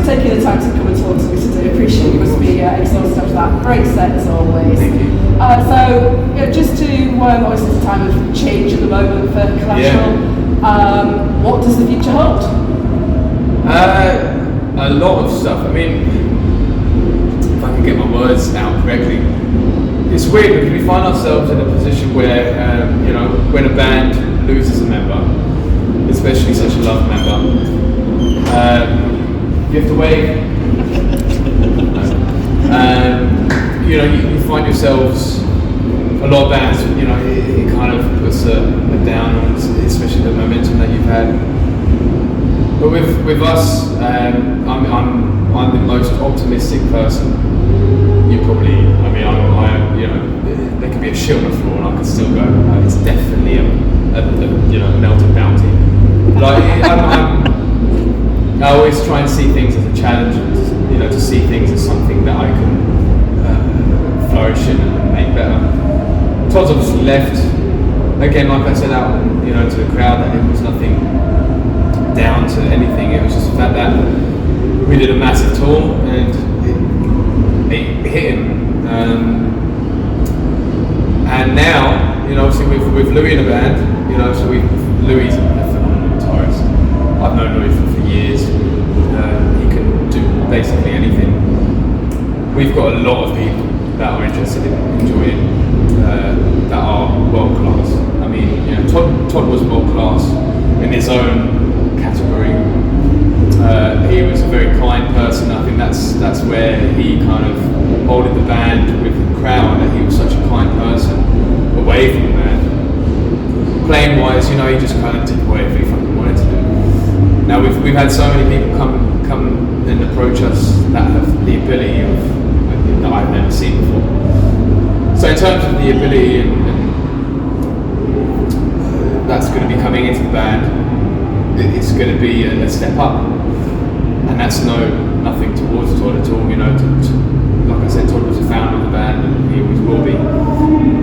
for taking the time to come and talk to me today. I appreciate you must be exhausted after that. Great set as always. Thank you. Just to, obviously it's a time of change at the moment for Collateral. What does the future hold? A lot of stuff. I mean, if I can get my words out correctly, it's weird because we find ourselves in a position where, when a band loses a member, especially such a loved member, you have to wait. You find yourselves, a lot of bands, it kind of puts a down on, especially the momentum that you've had. But with us, I'm the most optimistic person. You probably, there could be a shit on the floor and I could still go, it's definitely a melted bounty. I always try and see things as a challenge, and to see things as something that I can flourish in and make better. Todd's obviously left. Again, like I said out, to the crowd, that it was nothing down to anything. It was just the fact that we did a massive tour and it hit him. And now, obviously with Louis in the band, so Louis is a phenomenal guitarist. I've known Louis for years. He can do basically anything. We've got a lot of people that are interested in enjoying that are world class. I mean, Todd was world class in his own category. He was a very kind person. I think that's where he kind of molded the band with the crowd, that he was such a kind person away from the band. Playing wise, he just kind of did whatever he fucking wanted to do. Now we've had so many people come and approach us that have the ability that I've never seen before. So in terms of the ability and that's going to be coming into the band, it's going to be a step up, and that's nothing towards Todd at all. Like I said, Todd was a founder of the band and he always will be.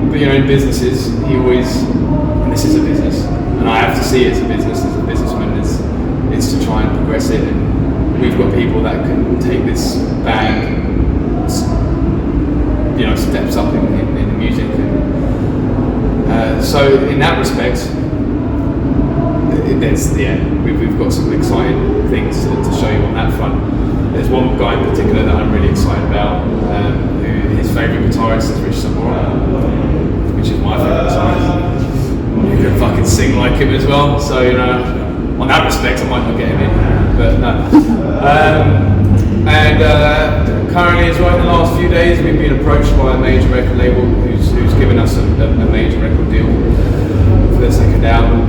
But in businesses, he always, and this is a business, and I have to see it as a business, as a businessman, is to try and progress it. And we've got people that can take this band, steps up in the music. And so in that respect, we've got some exciting things to show you on that front. There's one guy in particular that I'm really excited about, who his favourite guitarist is Rich Samora, which is my favourite guitarist. You can fucking sing like him as well, so on that respect I might not get him in, but no. Currently as well, in the last few days we've been approached by a major record label who's given us a major record deal for their second album.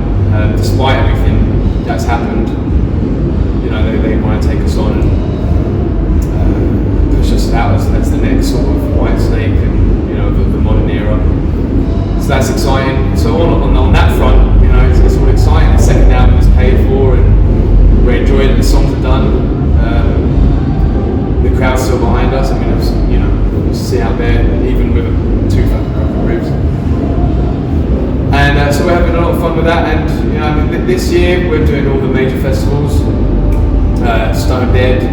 Despite everything that's happened, they want to take us on and push us out as the next sort of White Snake and the modern era. So that's exciting. So on that front, it's all exciting. The second album is paid for and we're enjoying it. The songs are done. The crowd's still behind us. I mean, see out there, even with 2 fucking broken ribs. And so we're having a lot of fun with that. And this year we're doing all the major festivals. Stone Dead. I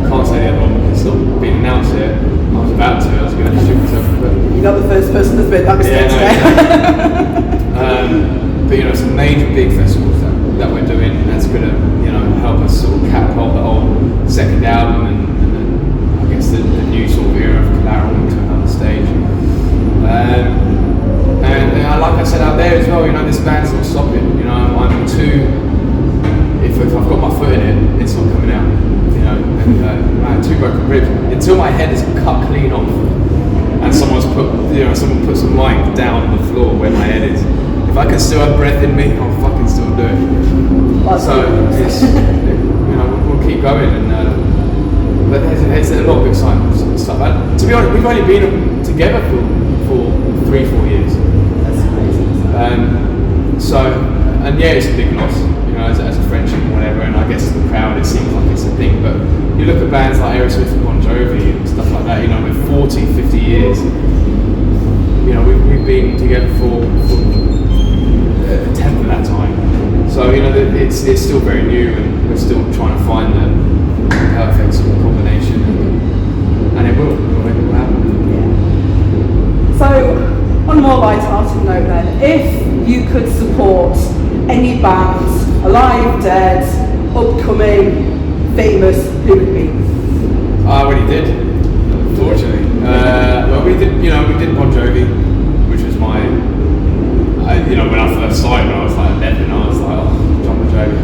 can't say the other one because it's not been announced yet. I was about to. I was going to shoot myself. But you're not the first person that's made that mistake today. But some major big festivals that we're doing. That's going to help us sort of catapult the whole second album and I guess the new sort of era of Collateral into another stage. And like I said out there as well, this band's not stopping. I'm too. If I've got my foot in it, it's not coming out. And I had 2 broken ribs until my head is cut clean off, and someone puts a mic down on the floor where my head is. If I can still have breath in me, I'll fucking still do it. So it's we'll keep going, and but there's a lot of excitement stuff. And to be honest, we've only been together for 3-4 years. That's crazy. It's a big loss, as a friendship or whatever. And I guess to the crowd, it seems like it's a thing. But you look at bands like Aerosmith and Bon Jovi and stuff like that. With 40, 50 years, we've been together for a tenth of that time. So it's still very new, and we're still trying to find the perfect sort of combination, and it will happen. Yeah. So, on a more light-hearted note then, if you could support any band, alive, dead, upcoming, famous, who would it be? I already did, unfortunately. Well, we did Bon Jovi, which was my, when I first started, when I was like 11, I was like, oh, John Bon Jovi.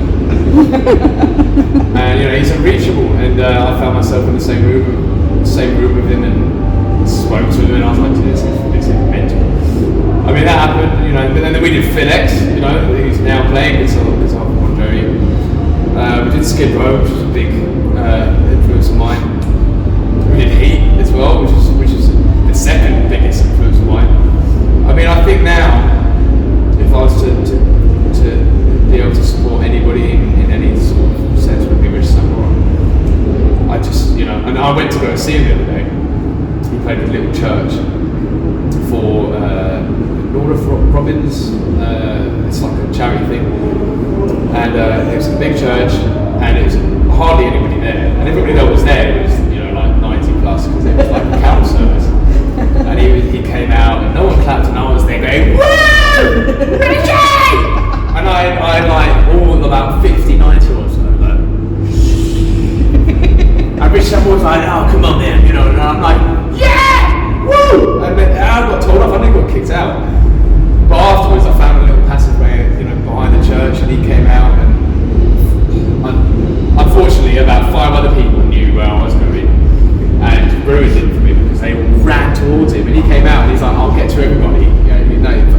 And he's unreachable, and I found myself in the same room with him, and spoke to him, and I was like, this is mental. I mean, that happened, but then we did Phil X, who's now playing guitar for Bon Jovi. We did Skid Row, which was a big influence of mine. We did Heat as well, which is the second biggest influence of mine. I mean, I think now, if I was to be able to support anybody in any sort of sense, would be Rich Sambora. I just, and I went to go see him the other day. He played with Little Church for Lord of Robbins. It's like a charity thing, and it was a big church, and it was hardly anybody there, and everybody that was there was like 90 plus, because it was like a carol service, and he came out and no one clapped, and I was there going, woo, Richie! And I like all about 50, 90 or so, like, and Rich Sambora was like, oh come on then, and I'm like, yeah, woo! And then I got told off, I think I got kicked out. But afterwards, I found a little passageway, behind the church, and he came out, and unfortunately, about 5 other people knew where I was going, and ruined it for me because they all ran towards him, and he came out, and he's like, "I'll get to everybody."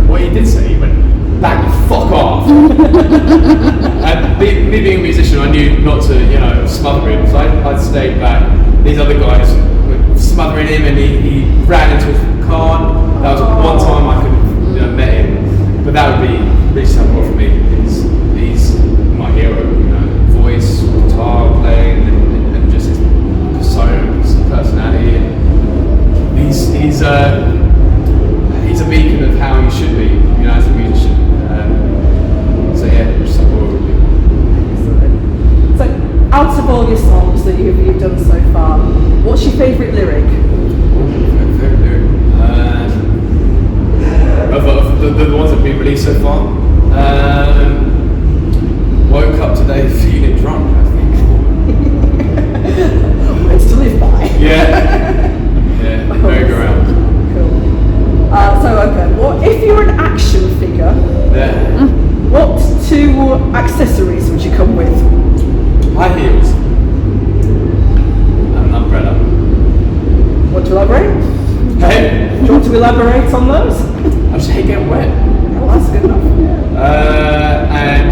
What he did say, he went, "Back the fuck off." And me being a musician, I knew not to, smother him, so I stayed back. These other guys were smothering him, and he ran into his car. That was one time I could have met him, but that would be Rich Sambora for me. He's my hero, voice, guitar playing, and just his persona, his personality, and he's a beacon of how you should be, as a musician. So yeah, Rich Sambora would be. So, out of all your songs that you've done so far, what's your favourite lyric? Favourite lyric? Of the ones that have been released so far, woke up today feeling drunk, I think. Words to live by. Yeah, merry-go-round. Cool. What if you're an action figure? Yeah. What 2 accessories would you come with? High heels and an umbrella. Want to elaborate? Hey? Do you want to elaborate on those? I just hate getting wet. Oh, that's good enough. And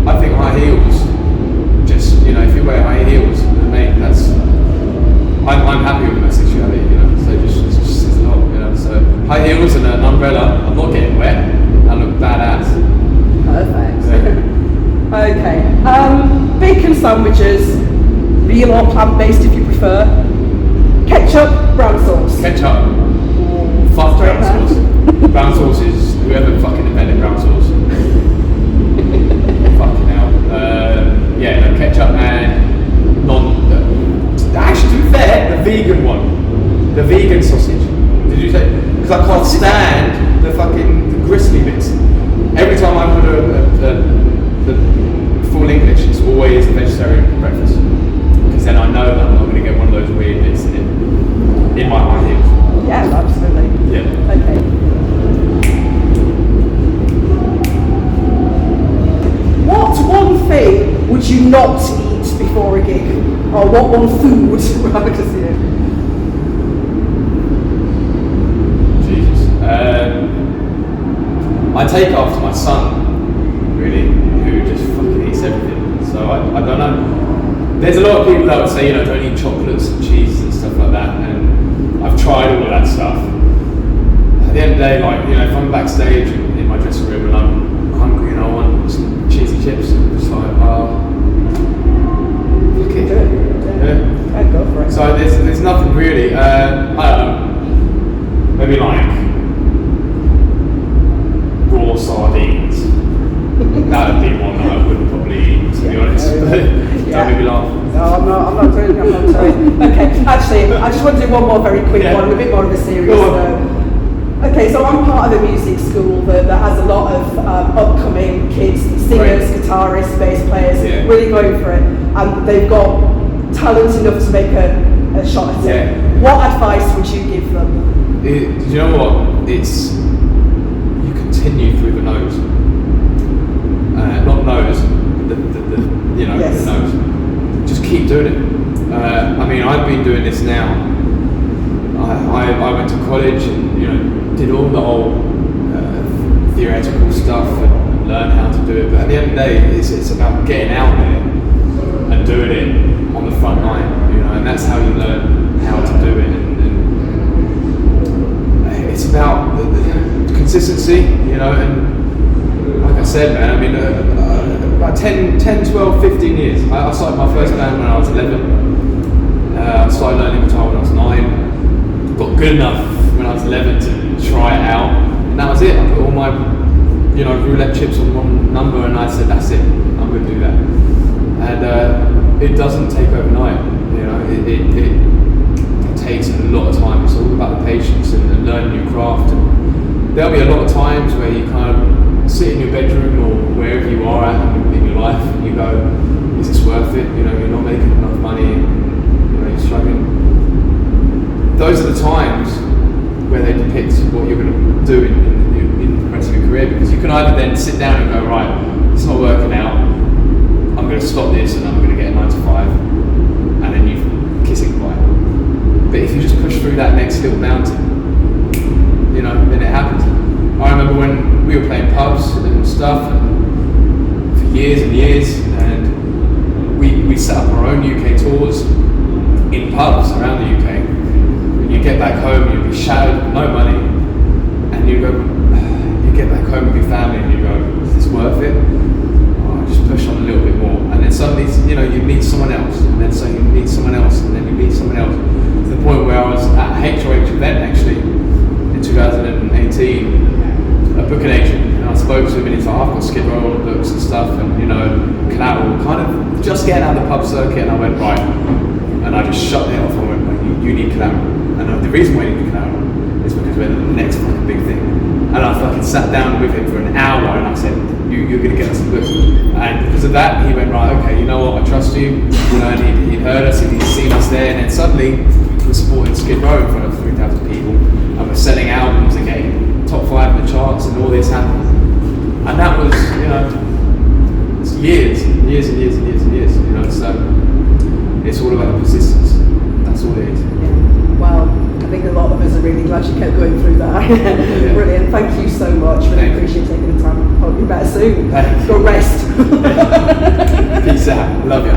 I think high heels, just, if you wear high heels, I'm happy with my sexuality, so just says a lot, so high heels and an umbrella, I'm not getting wet, I look badass. Perfect. Yeah. Okay, bacon sandwiches, real or plant-based if you prefer, ketchup, brown sauce. Ketchup. Fuck brown sauce. Brown sauce is whoever fucking invented brown sauce. Fucking hell. Ketchup and actually, to be fair, the vegan one. The vegan sausage. Did you say? Because I can't stand the gristly bits. Every time I order the full English, it's always a vegetarian breakfast. Because then I know that I'm not going to get one of those weird bits in my high heels. Yeah, absolutely. Yeah. Okay. What one thing would you not eat before a gig? Or what one food, rather to see it? Jesus. I take after my son, really, who just fucking eats everything. So I don't know. There's a lot of people that would say, don't eat chocolates and cheese and stuff like that. And I've tried all of that stuff. At the end of the day, if I'm backstage in my dressing room and I'm hungry and I want some cheesy chips, it's like, fuck it. Yeah. I'd go for it. So there's nothing really. I don't know. Maybe raw sardines. That would be Okay, actually, I just want to do one more very quick one, a bit more of a serious note. Okay, so I'm part of a music school that has a lot of upcoming kids, singers, guitarists, bass players, really going for it, and they've got talent enough to make a shot at it. What advice would you give them? Do you know what? It's, you continue through the nose. Not nose, the nose. Just keep doing it. I mean, I've been doing this now. I went to college and did all the old theoretical stuff and learned how to do it. But at the end of the day, it's about getting out there and doing it on the front line. And that's how you learn how to do it. And it's about the consistency, and like I said, man, I mean, about 10, 12, 15 years. I started my first band when I was 11. I started learning guitar when I was 9. Got good enough when I was 11 to try it out, and that was it. I put all my, roulette chips on one number, and I said, that's it. I'm going to do that. And it doesn't take overnight. It takes a lot of time. It's all about the patience and learning your craft. And there'll be a lot of times where you kind of sit in your bedroom or wherever you are at in your life, and you go, is this worth it? You're not making enough money. You're struggling. Those are the times where they depict what you're going to do in the rest of your career, because you can either then sit down and go, right, it's not working out, I'm going to stop this and I'm going to get a 9 to 5, and then you kiss it goodbye. But if you just push through that next little mountain, then it happens. I remember when we were playing pubs and stuff for years and years, and we set up our own UK tours in pubs around the UK. You get back home, you'd be shattered, no money, and you get back home with your family and you go, is this worth it? Oh, just push on a little bit more. And then suddenly, you meet someone else, and then so you meet someone else, and then you meet someone else. To the point where I was at a HRH event actually, in 2018, a booking agent, and I spoke to him and he's like, I've got Skid Row on the books and stuff, and Collateral, kind of just getting out of the pub circuit, and I went, right. And I just shut it off. I went, you need Collateral. And the reason why you need Collateral is because we're the next fucking big thing. And I fucking sat down with him for an hour and I said, you're going to get us some books. And because of that, he went, right, okay, you know what, I trust you. And he'd heard us, he'd seen us there, and then suddenly we're supporting Skid Row in front of 3,000 people. And we're selling albums and getting top 5 in the charts, and all this happened. And that was, it's years and years and years and years and years, so it's all about the persistence. That's all it is. Well, I think a lot of us are really glad you kept going through that. Brilliant. Thank you so much. Really appreciate taking the time. Hope you're better soon. Thanks. Go rest. Peace out. Love you.